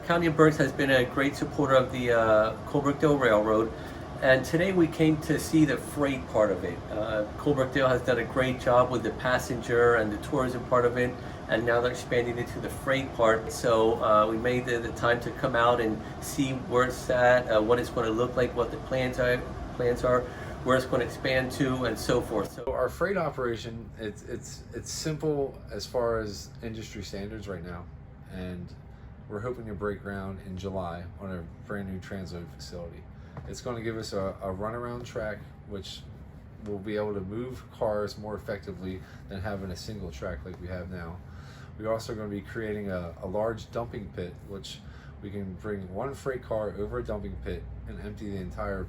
County of Berks has been a great supporter of the Colebrookdale Railroad, and today we came to see the freight part of it. Colebrookdale has done a great job with the passenger and the tourism part of it, and now they're expanding into the freight part. So we made the time to come out and see where it's at, what it's going to look like, what the plans are, where it's going to expand to, and so forth. So our freight operation, it's simple as far as industry standards right now, and we're hoping to break ground in July on a brand new transload facility. It's going to give us a runaround track, which will be able to move cars more effectively than having a single track like we have now. We're also going to be creating a large dumping pit, which we can bring one freight car over a dumping pit and empty the entire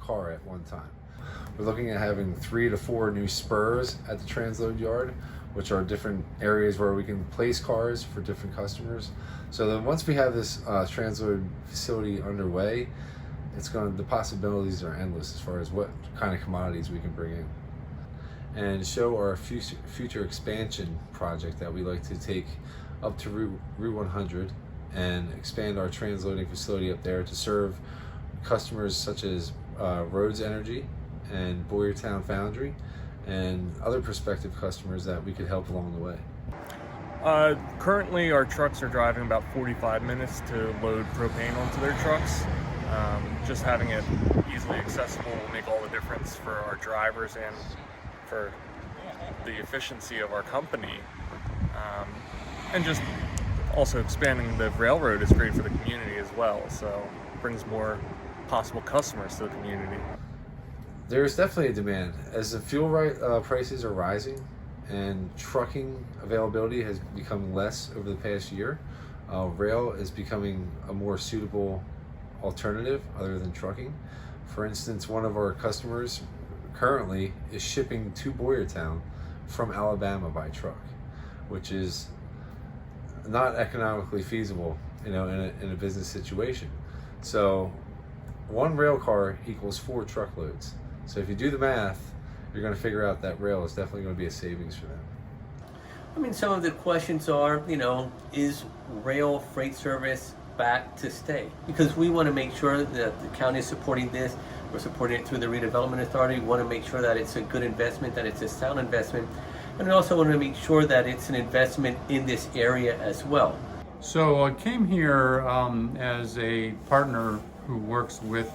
car at one time. We're looking at having 3 to 4 new spurs at the transload yard, which are different areas where we can place cars for different customers. So then once we have this transload facility underway, the possibilities are endless as far as what kind of commodities we can bring in. And show our future expansion project that we like to take up to Route 100 and expand our transloading facility up there to serve customers such as Rhodes Energy and Boyertown Foundry and other prospective customers that we could help along the way. Currently our trucks are driving about 45 minutes to load propane onto their trucks. Just having it easily accessible will make all the difference for our drivers and for the efficiency of our company. And just also expanding the railroad is great for the community as well, so it brings more possible customers to the community. There's definitely a demand. As the fuel prices are rising and trucking availability has become less over the past year, rail is becoming a more suitable alternative other than trucking. For instance, one of our customers currently is shipping to Boyertown from Alabama by truck, which is not economically feasible, in a business situation. So one rail car equals 4 truckloads. So if you do the math, you're going to figure out that rail is definitely going to be a savings for them. I mean, some of the questions are, is rail freight service back to stay? Because we want to make sure that the county is supporting this. We're supporting it through the redevelopment authority. We want to make sure that it's a good investment, that it's a sound investment, and we also want to make sure that it's an investment in this area as well. So I came here as a partner who works with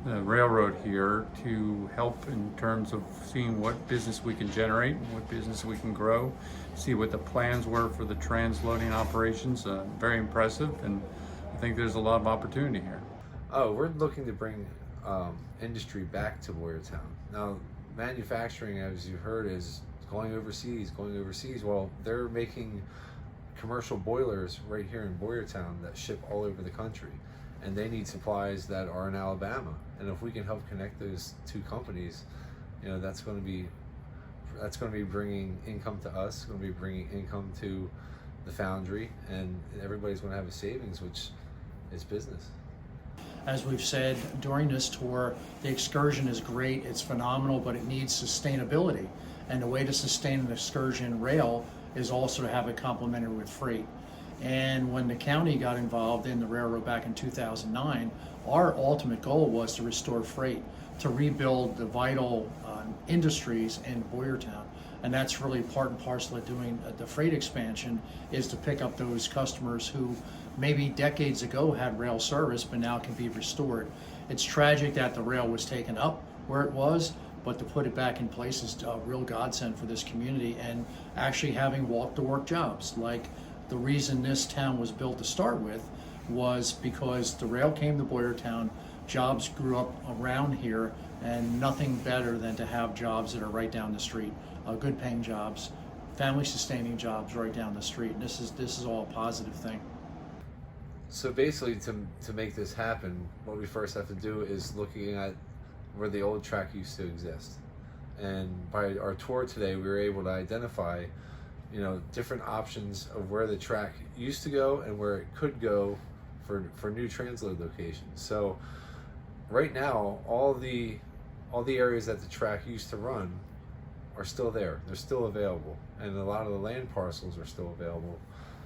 the railroad here to help in terms of seeing what business we can generate, what business we can grow, see what the plans were for the transloading operations. Very impressive, and I think there's a lot of opportunity here. We're looking to bring industry back to Boyertown. Now, manufacturing, as you heard, is going overseas. Well, they're making commercial boilers right here in Boyertown that ship all over the country, and they need supplies that are in Alabama. And if we can help connect those two companies, that's going to be bringing income to us. It's going to be bringing income to the foundry, and everybody's going to have a savings, which is business. As we've said during this tour, the excursion is great, it's phenomenal, but it needs sustainability. And the way to sustain an excursion rail is also to have it complemented with freight. And when the county got involved in the railroad back in 2009, our ultimate goal was to restore freight, to rebuild the vital industries in Boyertown. And that's really part and parcel of doing the freight expansion, is to pick up those customers who maybe decades ago had rail service but now can be restored. It's tragic that the rail was taken up where it was, but to put it back in place is a real godsend for this community, and actually having walk-to-work jobs. Like, the reason this town was built to start with was because the rail came to Boyertown, jobs grew up around here, and nothing better than to have jobs that are right down the street, good paying jobs, family sustaining jobs right down the street. And this is all a positive thing. So basically, to make this happen, what we first have to do is looking at where the old track used to exist. And by our tour today, we were able to identify different options of where the track used to go and where it could go for new transload locations. So right now, all the areas that the track used to run are still there. They're still available, and a lot of the land parcels are still available,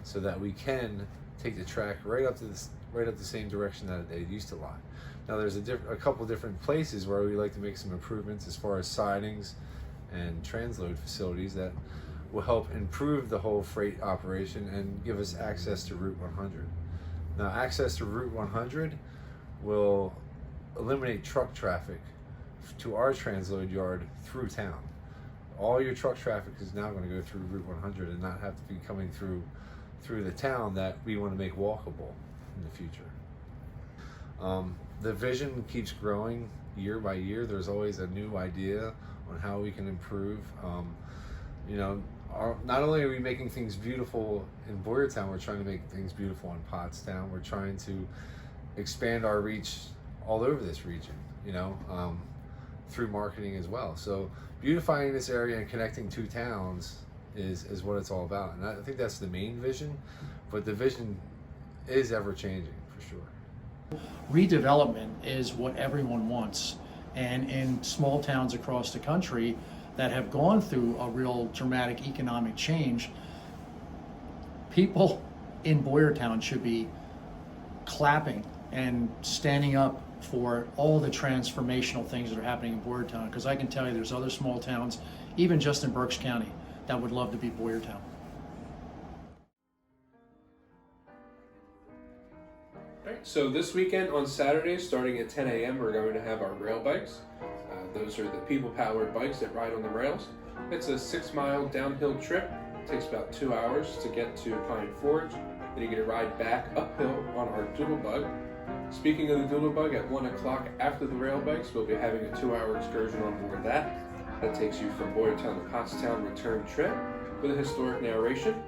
so that we can take the track right up the same direction that it used to lie. Now there's a couple different places where we like to make some improvements as far as sidings and transload facilities that will help improve the whole freight operation and give us access to Route 100. Now access to Route 100 will eliminate truck traffic to our transload yard through town. All your truck traffic is now going to go through Route 100 and not have to be coming through the town that we want to make walkable in the future. The vision keeps growing year by year. There's always a new idea on how we can improve. Not only are we making things beautiful in Boyertown, we're trying to make things beautiful in Pottstown. We're trying to expand our reach all over this region, through marketing as well. So beautifying this area and connecting two towns is what it's all about. And I think that's the main vision, but the vision is ever changing for sure. Redevelopment is what everyone wants. And in small towns across the country that have gone through a real dramatic economic change, people in Boyertown should be clapping and standing up for all the transformational things that are happening in Boyertown, because I can tell you there's other small towns, even just in Berks County, that would love to be Boyertown. Alright, so this weekend on Saturday, starting at 10 a.m., we're going to have our rail bikes. Those are the people-powered bikes that ride on the rails. It's a 6-mile downhill trip. It takes about 2 hours to get to Pine Forge. Then you get a ride back uphill on our Doodlebug. Speaking of the Doodlebug, at 1 o'clock after the rail bikes, we'll be having a 2-hour excursion on board that. That takes you from Boyertown to Pottstown return trip with a historic narration.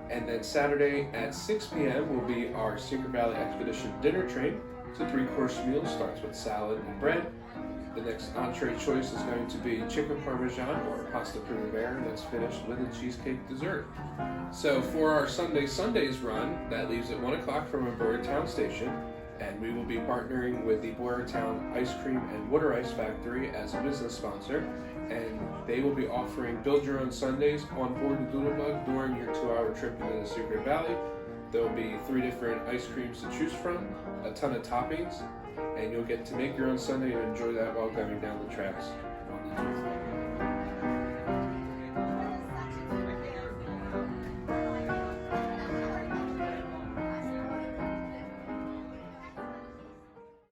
And then Saturday at 6 p.m. will be our Secret Valley Expedition dinner train. It's a 3-course meal, starts with salad and bread. The next entree choice is going to be chicken parmesan or pasta primavera that's finished with a cheesecake dessert. So for our Sundays run, that leaves at 1 o'clock from our Boyertown station, and we will be partnering with the Boyertown Ice Cream and Water Ice Factory as a business sponsor, and they will be offering build your own sundaes on board the Doodlebug during your 2-hour trip into the Secret Valley. There will be 3 different ice creams to choose from, a ton of toppings, and you'll get to make your own sundae and enjoy that while going down the tracks on the Doodlebug.